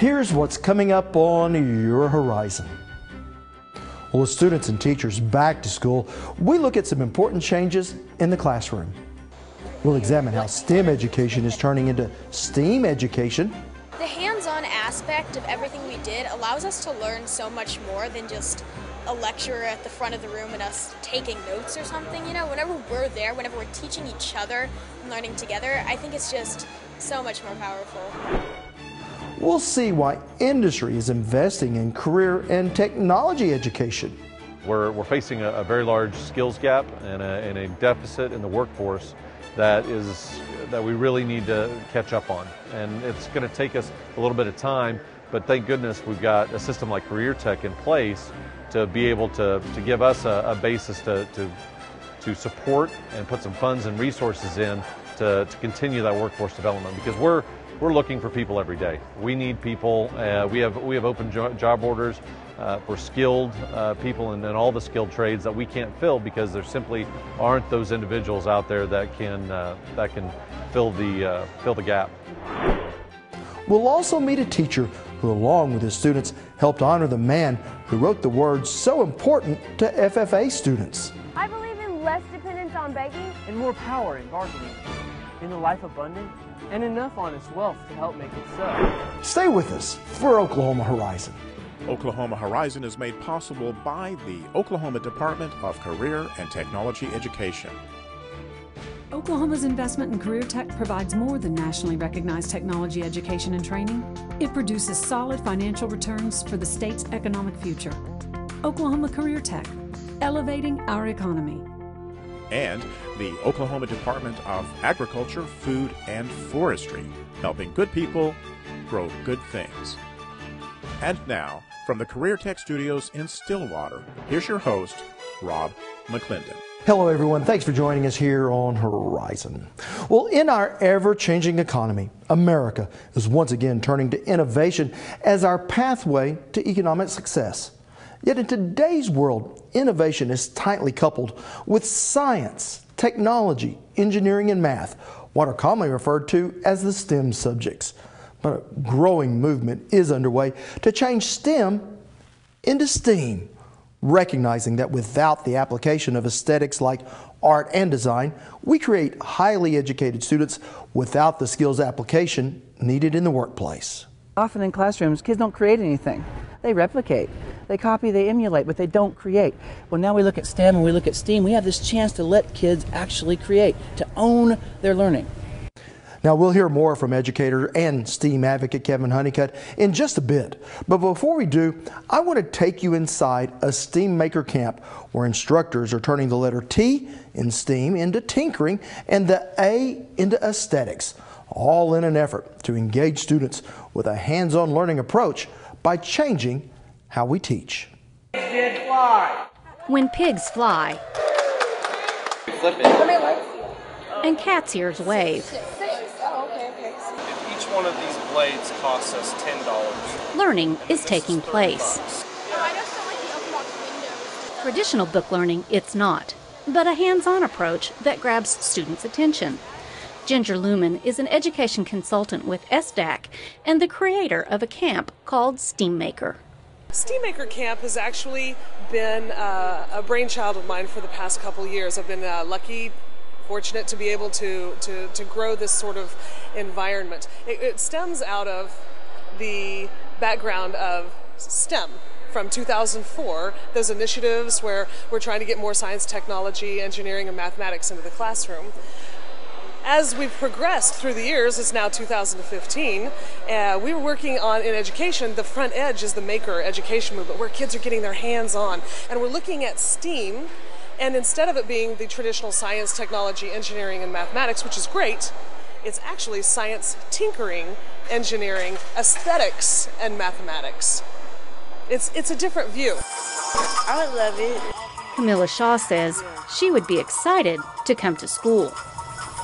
Here's what's coming up on your horizon. Well, with students and teachers back to school, we look at some important changes in the classroom. We'll examine how STEM education is turning into STEAM education. The hands-on aspect of everything we did allows us to learn so much more than just a lecturer at the front of the room and us taking notes or something. You know, whenever we're there, whenever we're teaching each other and learning together, I think it's just so much more powerful. We'll see why industry is investing in career and technology education. We're facing a very large skills gap and a deficit in the workforce that we really need to catch up on. And it's going to take us a little bit of time, but thank goodness we've got a system like Career Tech in place to be able to give us a basis to support and put some funds and resources in to continue that workforce development, because we're looking for people every day. We need people. We have open job orders for skilled people and all the skilled trades that we can't fill because there simply aren't those individuals out there that can fill the gap. We'll also meet a teacher who, along with his students, helped honor the man who wrote the words so important to FFA students. I believe in less dependence on begging and more power in bargaining, in a life abundant and enough honest wealth to help make it so. Stay with us for Oklahoma Horizon. Oklahoma Horizon is made possible by the Oklahoma Department of Career and Technology Education. Oklahoma's investment in Career Tech provides more than nationally recognized technology education and training. It produces solid financial returns for the state's economic future. Oklahoma Career Tech, elevating our economy. And the Oklahoma Department of Agriculture, Food, and Forestry, helping good people grow good things. And now, from the Career Tech Studios in Stillwater, here's your host, Rob McClendon. Hello everyone, thanks for joining us here on Horizon. Well, in our ever-changing economy, America is once again turning to innovation as our pathway to economic success. Yet in today's world, innovation is tightly coupled with science, technology, engineering, and math, what are commonly referred to as the STEM subjects. But a growing movement is underway to change STEM into STEAM, recognizing that without the application of aesthetics like art and design, we create highly educated students without the skills application needed in the workplace. Often in classrooms, kids don't create anything. They replicate, they copy, they emulate, but they don't create. Well, now we look at STEM and we look at STEAM, we have this chance to let kids actually create, to own their learning. Now, we'll hear more from educator and STEAM advocate Kevin Honeycutt in just a bit. But before we do, I want to take you inside a STEAM Maker camp where instructors are turning the letter T in STEAM into tinkering and the A into aesthetics, all in an effort to engage students with a hands-on learning approach by changing how we teach. When pigs fly and cat's ears wave, each one of these blades costs us $10. learning is taking place. Traditional book learning, it's not, but a hands-on approach that grabs students' attention. Ginger Lumen is an education consultant with SDAC and the creator of a camp called STEAM Maker. STEAM Maker Camp has actually been a brainchild of mine for the past couple years. I've been fortunate to be able to grow this sort of environment. It stems out of the background of STEM from 2004, those initiatives where we're trying to get more science, technology, engineering, and mathematics into the classroom. As we've progressed through the years, it's now 2015, we were working on, in education, the front edge is the maker education movement, where kids are getting their hands on. And we're looking at STEAM, and instead of it being the traditional science, technology, engineering, and mathematics, which is great, it's actually science, tinkering, engineering, aesthetics, and mathematics. It's a different view. I would love it. Camilla Shaw says she would be excited to come to school.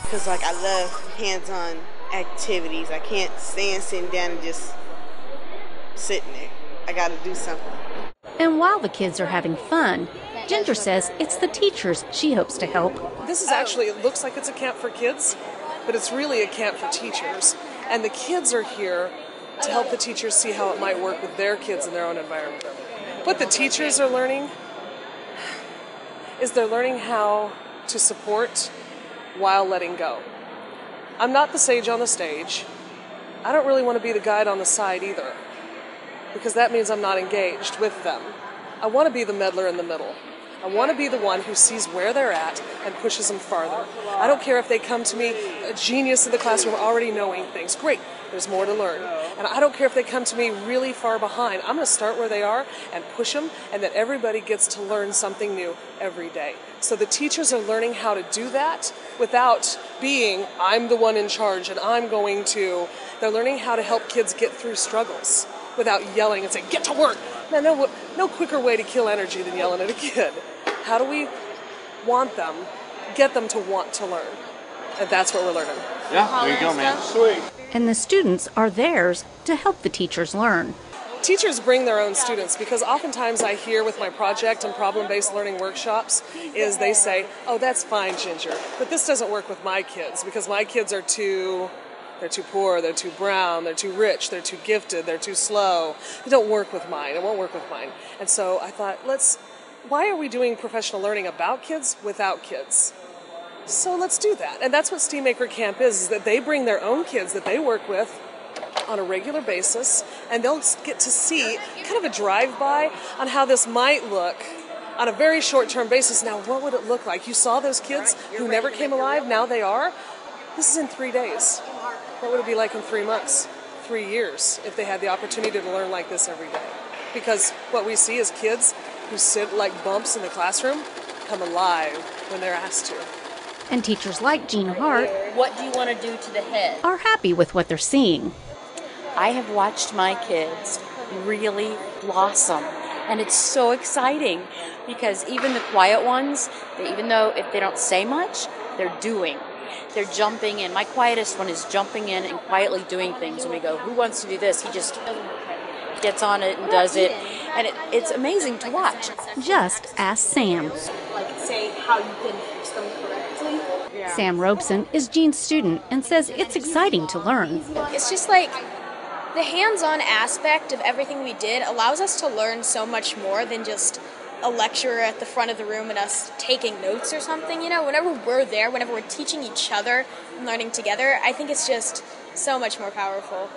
Because I love hands-on activities. I can't stand sitting down and just sitting there. I got to do something. And while the kids are having fun, Ginger says it's the teachers she hopes to help. This is actually, it looks like it's a camp for kids, but it's really a camp for teachers. And the kids are here to help the teachers see how it might work with their kids in their own environment. What the teachers are learning is they're learning how to support while letting go. I'm not the sage on the stage. I don't really want to be the guide on the side either, because that means I'm not engaged with them. I want to be the meddler in the middle. I want to be the one who sees where they're at and pushes them farther. I don't care if they come to me, a genius in the classroom, already knowing things. Great, there's more to learn. And I don't care if they come to me really far behind. I'm going to start where they are and push them, and that everybody gets to learn something new every day. So the teachers are learning how to do that without being, I'm the one in charge and I'm going to. They're learning how to help kids get through struggles without yelling and saying, get to work. Man, no quicker way to kill energy than yelling at a kid. How do we want them, get them to want to learn? And that's what we're learning. Yeah, there you go, man. Sweet. And the students are theirs to help the teachers learn. Teachers bring their own students, because oftentimes I hear with my project and problem-based learning workshops is they say, oh, that's fine, Ginger, but this doesn't work with my kids because my kids are they're too poor, they're too brown, they're too rich, they're too gifted, they're too slow. It don't work with mine, it won't work with mine. And so I thought, why are we doing professional learning about kids without kids? So let's do that. And that's what STEAMmaker Camp is that they bring their own kids that they work with on a regular basis, and they'll get to see kind of a drive-by on how this might look on a very short-term basis. Now, what would it look like? You saw those kids who never came alive, now they are. This is in 3 days. What would it be like in 3 months, 3 years, if they had the opportunity to learn like this every day? Because what we see is kids who sit like bumps in the classroom come alive when they're asked to. And teachers like Jean Hart, what do you want to do to the head? Are happy with what they're seeing. I have watched my kids really blossom, and it's so exciting because even the quiet ones, even though if they don't say much, they're doing. They're jumping in. My quietest one is jumping in and quietly doing things. When we go, who wants to do this? He just gets on it and does it. And it's amazing to watch. Just ask Sam. Like say how you can fix them correctly. Yeah. Sam Robeson is Jean's student and says it's exciting to learn. It's just like the hands-on aspect of everything we did allows us to learn so much more than just a lecturer at the front of the room and us taking notes or something. You know, whenever we're there, whenever we're teaching each other and learning together, I think it's just so much more powerful.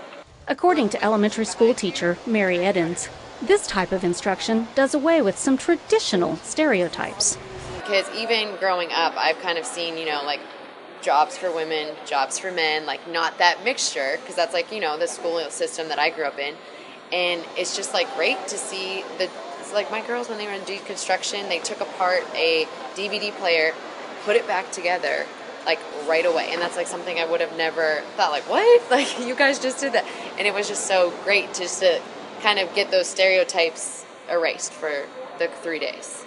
According to elementary school teacher Mary Eddins, this type of instruction does away with some traditional stereotypes. Because even growing up, I've kind of seen, like jobs for women, jobs for men, like not that mixture, because that's like, the school system that I grew up in. And it's just like great to see it's like my girls, when they were in deconstruction, they took apart a DVD player, put it back together, like right away. And that's like something I would have never thought, like, what? Like, you guys just did that. And it was just so great just to kind of get those stereotypes erased for the 3 days.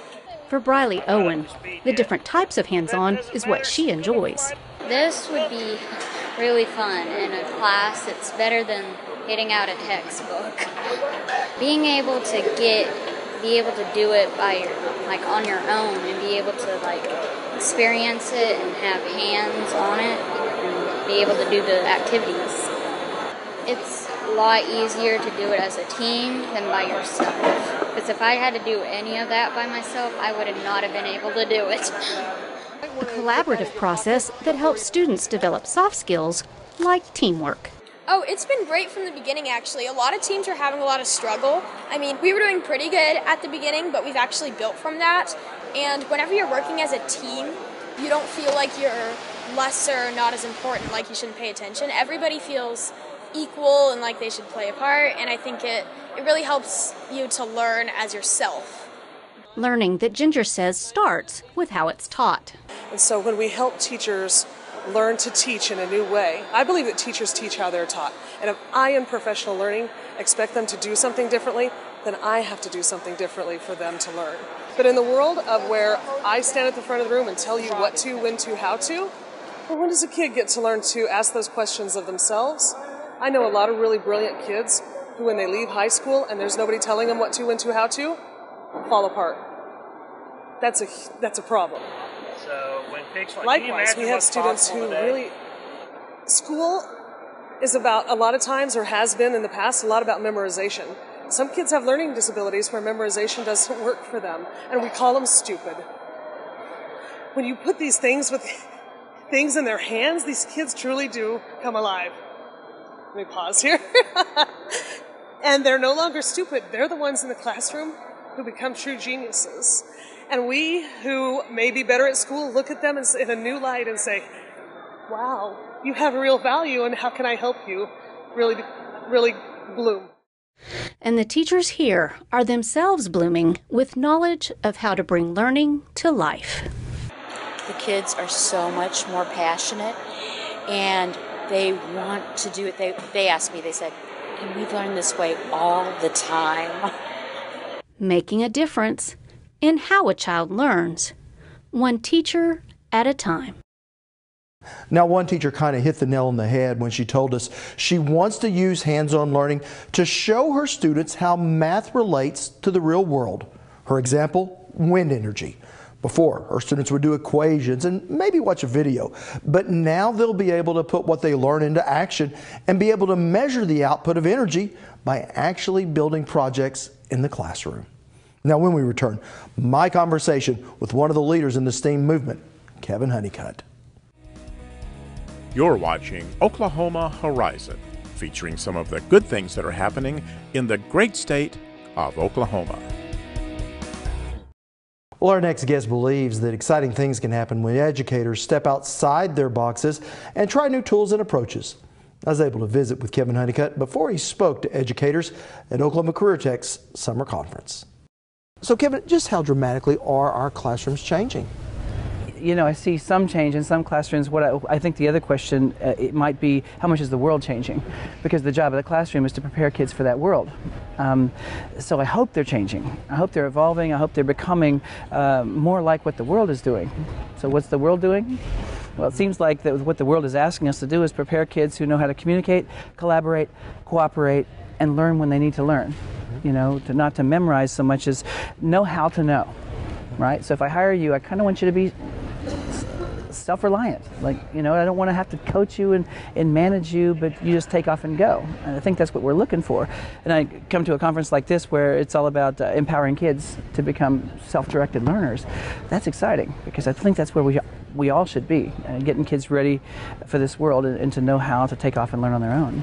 For Briley Owen, the different types of hands-on is what she enjoys. This would be really fun in a class. It's better than getting out a textbook. Being able to be able to do it on your own and be able to experience it and have hands on it and be able to do the activities. It's a lot easier to do it as a team than by yourself. Because if I had to do any of that by myself, I would not have been able to do it. A collaborative process that helps students develop soft skills like teamwork. Oh, it's been great from the beginning, actually. A lot of teams are having a lot of struggle. I mean, we were doing pretty good at the beginning, but we've actually built from that. And whenever you're working as a team, you don't feel like you're lesser, not as important, like you shouldn't pay attention. Everybody feels equal and like they should play a part, and I think it really helps you to learn as yourself. Learning that Ginger says starts with how it's taught. And so when we help teachers learn to teach in a new way, I believe that teachers teach how they're taught. And if I, in professional learning, expect them to do something differently, then I have to do something differently for them to learn. But in the world of where I stand at the front of the room and tell you what to, when to, how to, well, when does a kid get to learn to ask those questions of themselves? I know a lot of really brilliant kids who, when they leave high school and there's nobody telling them what to, when to, how to, fall apart. That's a problem. So when pigs Likewise, we have students who really, school is about, a lot of times, or has been in the past, a lot about memorization. Some kids have learning disabilities where memorization doesn't work for them, and we call them stupid. When you put these things in their hands, these kids truly do come alive. Let me pause here. And they're no longer stupid. They're the ones in the classroom who become true geniuses. And we, who may be better at school, look at them in a new light and say, wow, you have real value, and how can I help you really bloom? And the teachers here are themselves blooming with knowledge of how to bring learning to life. The kids are so much more passionate, and they want to do it. They asked me, they said, can we learn this way all the time? Making a difference in how a child learns, one teacher at a time. Now, one teacher kind of hit the nail on the head when she told us she wants to use hands-on learning to show her students how math relates to the real world. Her example, wind energy. Before, her students would do equations and maybe watch a video, but now they'll be able to put what they learn into action and be able to measure the output of energy by actually building projects in the classroom. Now, when we return, my conversation with one of the leaders in the STEAM movement, Kevin Honeycutt. You're watching Oklahoma Horizon, featuring some of the good things that are happening in the great state of Oklahoma. Well, our next guest believes that exciting things can happen when educators step outside their boxes and try new tools and approaches. I was able to visit with Kevin Honeycutt before he spoke to educators at Oklahoma Career Tech's summer conference. So, Kevin, just how dramatically are our classrooms changing? You know, I see some change in some classrooms. What I think the other question it might be, how much is the world changing? Because the job of the classroom is to prepare kids for that world. So I hope they're changing. I hope they're evolving. I hope they're becoming more like what the world is doing. So what's the world doing? Well, it seems like that what the world is asking us to do is prepare kids who know how to communicate, collaborate, cooperate, and learn when they need to learn. You know, not to memorize so much as know how to know. Right? So if I hire you, I kind of want you to be self-reliant. Like, you know, I don't want to have to coach you and manage you, but you just take off and go. And I think that's what we're looking for. And I come to a conference like this where it's all about empowering kids to become self-directed learners. That's exciting because I think that's where we all should be, getting kids ready for this world and to know how to take off and learn on their own.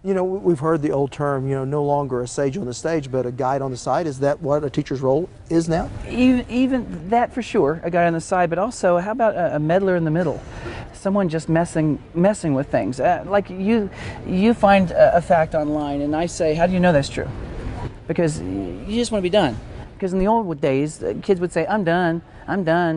You know, we've heard the old term, you know, no longer a sage on the stage, but a guide on the side. Is that what a teacher's role is now? Even that for sure, a guide on the side, but also how about a meddler in the middle? Someone just messing with things. Like you find a fact online and I say, how do you know that's true? Because you just want to be done. Because in the old days, kids would say, I'm done,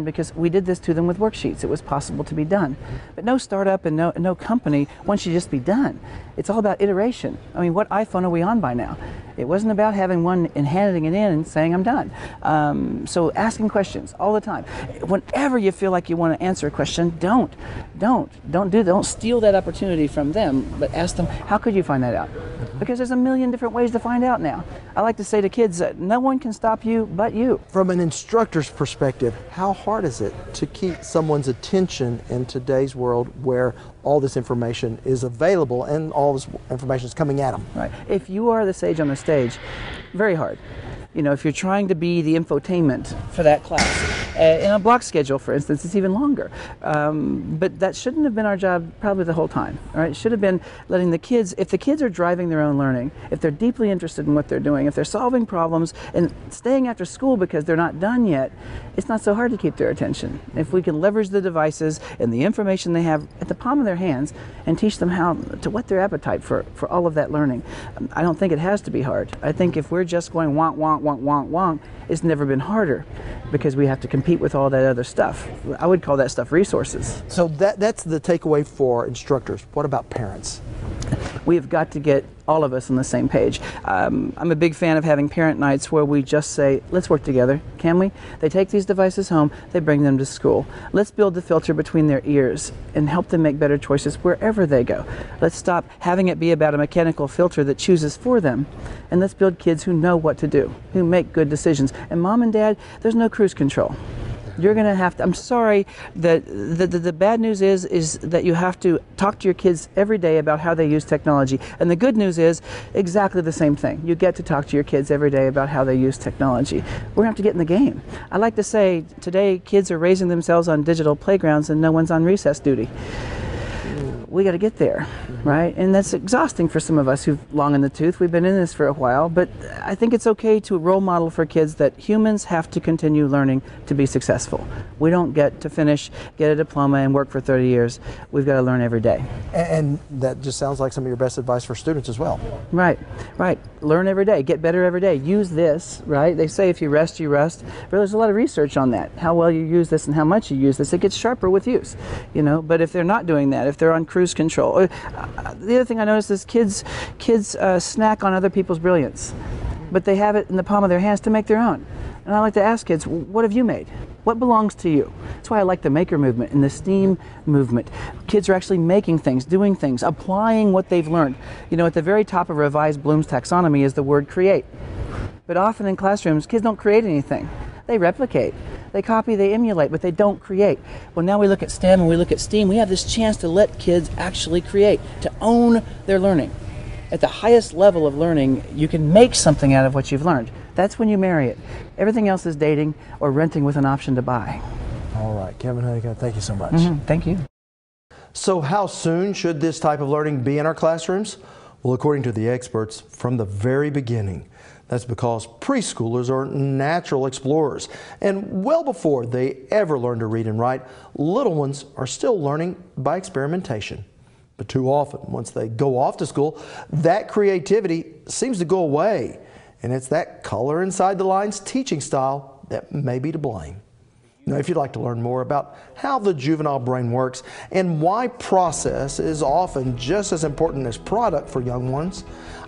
because we did this to them with worksheets. It was possible to be done. But no startup and no company wants you to just be done. It's all about iteration. I mean, what iPhone are we on by now? It wasn't about having one and handing it in and saying, I'm done. So asking questions all the time. Whenever you feel like you want to answer a question, don't steal that opportunity from them, but ask them, how could you find that out? Because there's a million different ways to find out now. I like to say to kids that no one can stop you but you. From an instructor's perspective, how hard is it to keep someone's attention in today's world where all this information is available and all this information is coming at them? Right. If you are the sage on the stage, very hard. You know, if you're trying to be the infotainment for that class, in a block schedule, for instance, it's even longer. But that shouldn't have been our job probably the whole time. Right? It should have been letting the kids, if the kids are driving their own learning, if they're deeply interested in what they're doing, if they're solving problems and staying after school because they're not done yet, it's not so hard to keep their attention. If we can leverage the devices and the information they have at the palm of their hands and teach them how to whet their appetite for all of that learning, I don't think it has to be hard. I think if we're just going wonk, wonk, wonk, wonk, wonk, it's never been harder because we have to compete with all that other stuff. I would call that stuff resources. So that's the takeaway for instructors. What about parents? We have got to get all of us on the same page. I'm a big fan of having parent nights where we just say, let's work together, can we? They take these devices home, they bring them to school. Let's build the filter between their ears and help them make better choices wherever they go. Let's stop having it be about a mechanical filter that chooses for them. And let's build kids who know what to do, who make good decisions. And mom and dad, there's no cruise control. You're going to have to, I'm sorry, the bad news is that you have to talk to your kids every day about how they use technology. And the good news is exactly the same thing. You get to talk to your kids every day about how they use technology. We're going to have to get in the game. I like to say today kids are raising themselves on digital playgrounds and no one's on recess duty. We got to get there, right? And that's exhausting for some of us who've long in the tooth. We've been in this for a while, but I think it's okay to role model for kids that humans have to continue learning to be successful. We don't get to finish, get a diploma, and work for 30 years. We've got to learn every day. And that just sounds like some of your best advice for students as well. Right, right. Learn every day. Get better every day. Use this, right? They say if you rest, you rust. But there's a lot of research on that. How well you use this and how much you use this. It gets sharper with use, you know. But if they're not doing that, if they're on cruise control. The other thing I noticed is kids snack on other people's brilliance, but they have it in the palm of their hands to make their own. And I like to ask kids, what have you made? What belongs to you? That's why I like the maker movement and the STEAM movement. Kids are actually making things, doing things, applying what they've learned. You know, at the very top of revised Bloom's taxonomy is the word create. But often in classrooms, kids don't create anything. They replicate. They copy, they emulate, but they don't create. Well, now we look at STEM and we look at STEAM. We have this chance to let kids actually create, to own their learning. At the highest level of learning, you can make something out of what you've learned. That's when you marry it. Everything else is dating or renting with an option to buy. All right, Kevin Honeycutt, thank you so much. Thank you. So how soon should this type of learning be in our classrooms? Well, according to the experts, from the very beginning. That's because preschoolers are natural explorers, and well before they ever learn to read and write, little ones are still learning by experimentation. But too often, once they go off to school, that creativity seems to go away, and it's that color inside the lines teaching style that may be to blame. Now, if you'd like to learn more about how the juvenile brain works and why process is often just as important as product for young ones,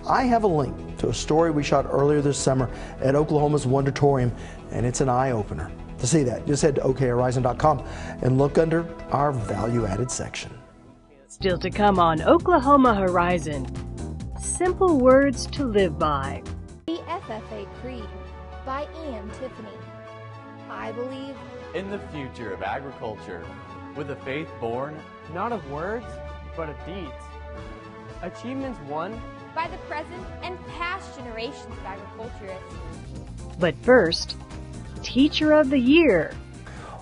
I have a link to a story we shot earlier this summer at Oklahoma's Wondertorium, and it's an eye-opener. To see that, just head to okhorizon.com and look under our value-added section. Still to come on Oklahoma Horizon. Simple words to live by. The FFA Creed by Ian Tiffany. I believe in the future of agriculture, with a faith born not of words, but of deeds. Achievements won by the present and past generations of agriculturists. But first, Teacher of the Year.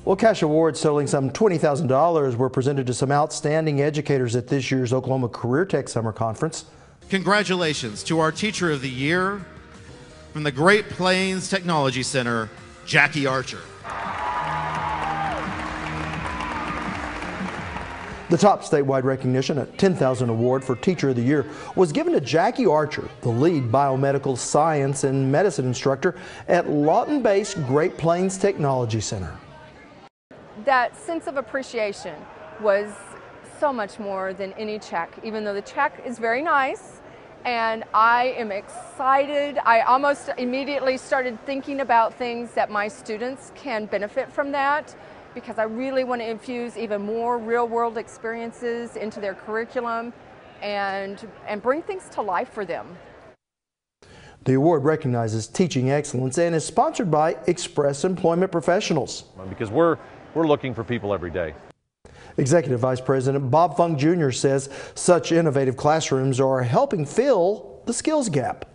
Well, cash awards totaling some $20,000 were presented to some outstanding educators at this year's Oklahoma Career Tech Summer Conference. Congratulations to our Teacher of the Year from the Great Plains Technology Center, Jackie Archer. The top statewide recognition, a $10,000 award for Teacher of the Year, was given to Jackie Archer, the lead biomedical science and medicine instructor at Lawton-based Great Plains Technology Center. That sense of appreciation was so much more than any check, even though the check is very nice. And I am excited. I almost immediately started thinking about things that my students can benefit from that, because I really want to infuse even more real-world experiences into their curriculum and bring things to life for them. The award recognizes teaching excellence and is sponsored by Express Employment Professionals. Because we're looking for people every day. Executive Vice President Bob Funk Jr. says such innovative classrooms are helping fill the skills gap.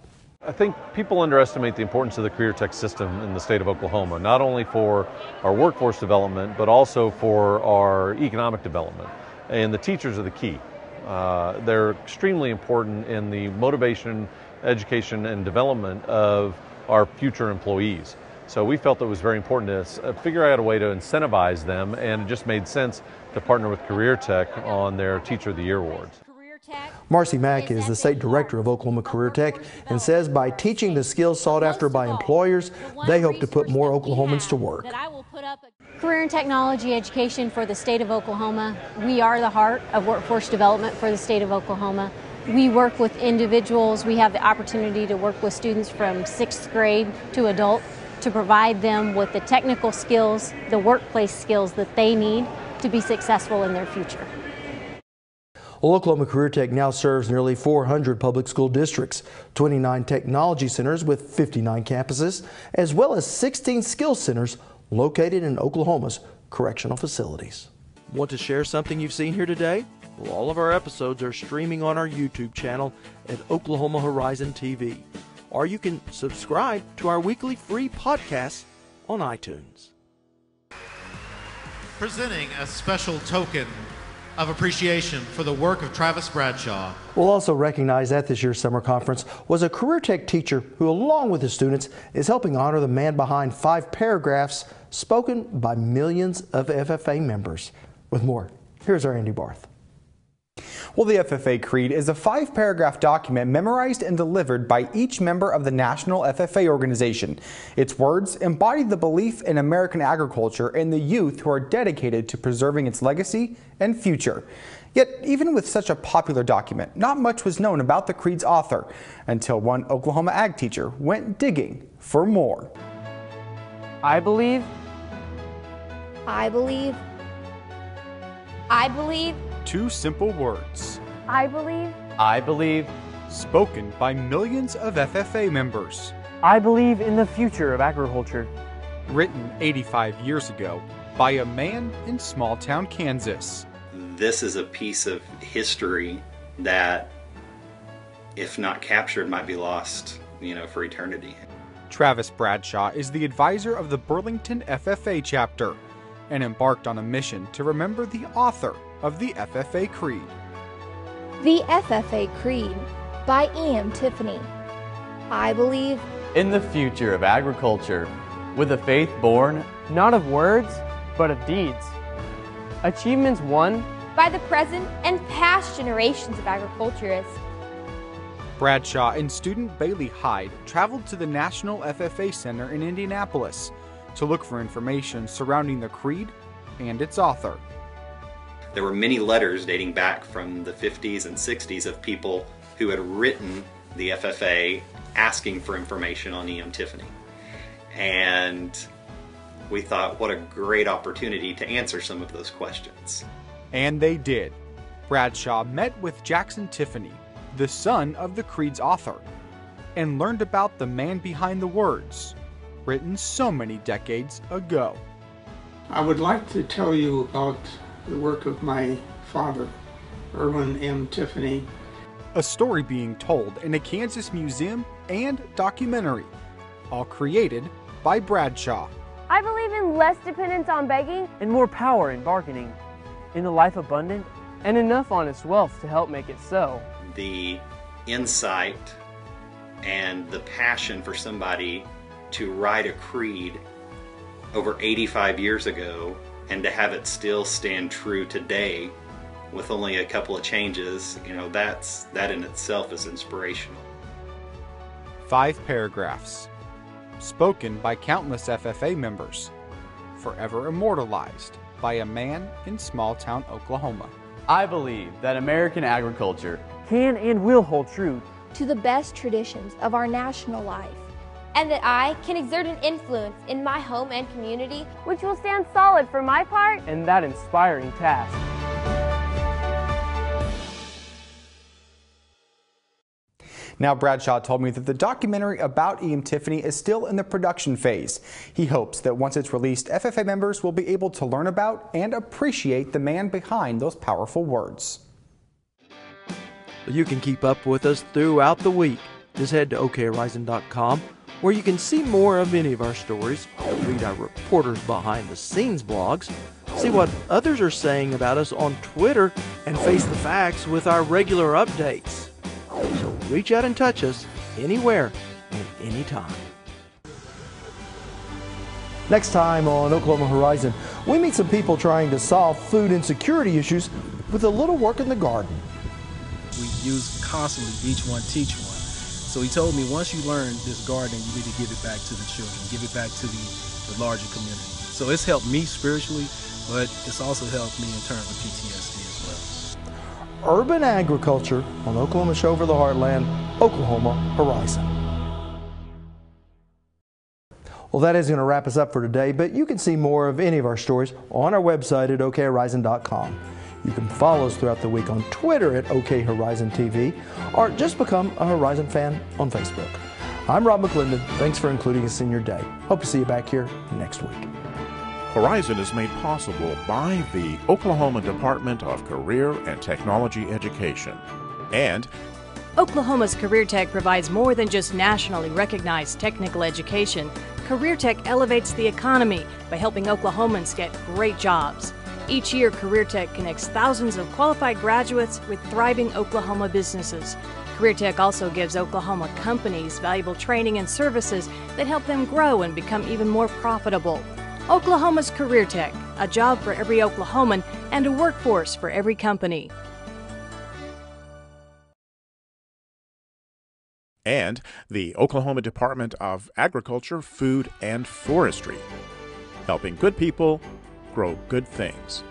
I think people underestimate the importance of the career tech system in the state of Oklahoma, not only for our workforce development, but also for our economic development. And the teachers are the key. They're extremely important in the motivation, education, and development of our future employees. So we felt it was very important to figure out a way to incentivize them, and it just made sense to partner with Career Tech on their Teacher of the Year awards. Marcy Mack is the state director of Oklahoma Career Tech and says by teaching the skills sought after by employers, they hope to put more Oklahomans to work. Career and technology education for the state of Oklahoma. We are the heart of workforce development for the state of Oklahoma. We work with individuals. We have the opportunity to work with students from 6th grade to adult to provide them with the technical skills, the workplace skills that they need to be successful in their future. Well, Oklahoma Career Tech now serves nearly 400 public school districts, 29 technology centers with 59 campuses, as well as 16 skills centers, located in Oklahoma's correctional facilities. Want to share something you've seen here today? Well, all of our episodes are streaming on our YouTube channel at Oklahoma Horizon TV, or you can subscribe to our weekly free podcasts on iTunes. Presenting a special token of appreciation for the work of Travis Bradshaw. We'll also recognize at this year's summer conference was a career tech teacher who, along with his students, is helping honor the man behind 5 paragraphs spoken by millions of FFA members. With more, here's our Andy Barth. Well, the FFA Creed is a 5-paragraph document memorized and delivered by each member of the National FFA organization. Its words embody the belief in American agriculture and the youth who are dedicated to preserving its legacy and future. Yet, even with such a popular document, not much was known about the Creed's author until one Oklahoma ag teacher went digging for more. I believe. I believe. I believe. 2 simple words. I believe. I believe. Spoken by millions of FFA members. I believe in the future of agriculture. Written 85 years ago by a man in small-town Kansas. This is a piece of history that, if not captured, might be lost, for eternity. Travis Bradshaw is the advisor of the Burlington FFA chapter and embarked on a mission to remember the author of the FFA Creed. The FFA Creed by E.M. Tiffany. I believe in the future of agriculture with a faith born not of words, but of deeds. Achievements won by the present and past generations of agriculturists. Bradshaw and student Bailey Hyde traveled to the National FFA Center in Indianapolis to look for information surrounding the Creed and its author. There were many letters dating back from the 50s and 60s of people who had written the FFA asking for information on E.M. Tiffany. And we thought, what a great opportunity to answer some of those questions. And they did. Bradshaw met with Jackson Tiffany, the son of the Creed's author, and learned about the man behind the words, written so many decades ago. I would like to tell you about the work of my father, Irwin M. Tiffany. A story being told in a Kansas museum and documentary, all created by Bradshaw. I believe in less dependence on begging and more power in bargaining, in the life abundant and enough honest wealth to help make it so. The insight and the passion for somebody to write a creed over 85 years ago and to have it still stand true today with only a couple of changes, that in itself is inspirational. 5 paragraphs, spoken by countless FFA members, forever immortalized by a man in small-town Oklahoma. I believe that American agriculture can and will hold true to the best traditions of our national life, and that I can exert an influence in my home and community, which will stand solid for my part in that inspiring task. Now, Bradshaw told me that the documentary about E.M. Tiffany is still in the production phase. He hopes that once it's released, FFA members will be able to learn about and appreciate the man behind those powerful words. You can keep up with us throughout the week. Just head to okhorizon.com, where you can see more of any of our stories, read our reporters behind the scenes blogs, see what others are saying about us on Twitter, and face the facts with our regular updates. So reach out and touch us anywhere and anytime. Next time on Oklahoma Horizon, we meet some people trying to solve food insecurity issues with a little work in the garden. We use constantly, each one teach one. So he told me, once you learn this garden, you need to give it back to the children, give it back to the larger community. So it's helped me spiritually, but it's also helped me in terms of PTSD as well. Urban agriculture on Oklahoma Show for the Heartland, Oklahoma Horizon. Well, that is going to wrap us up for today, but you can see more of any of our stories on our website at okhorizon.com. You can follow us throughout the week on Twitter at OK Horizon TV, or just become a Horizon fan on Facebook. I'm Rob McClendon. Thanks for including us in your day. Hope to see you back here next week. Horizon is made possible by the Oklahoma Department of Career and Technology Education and Oklahoma's Career Tech provides more than just nationally recognized technical education. Career Tech elevates the economy by helping Oklahomans get great jobs. Each year, Career Tech connects thousands of qualified graduates with thriving Oklahoma businesses. Career Tech also gives Oklahoma companies valuable training and services that help them grow and become even more profitable. Oklahoma's Career Tech, a job for every Oklahoman and a workforce for every company. and the Oklahoma Department of Agriculture, Food, and Forestry, helping good people grow good things.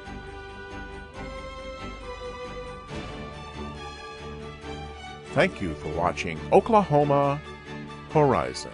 Thank you for watching Oklahoma Horizon.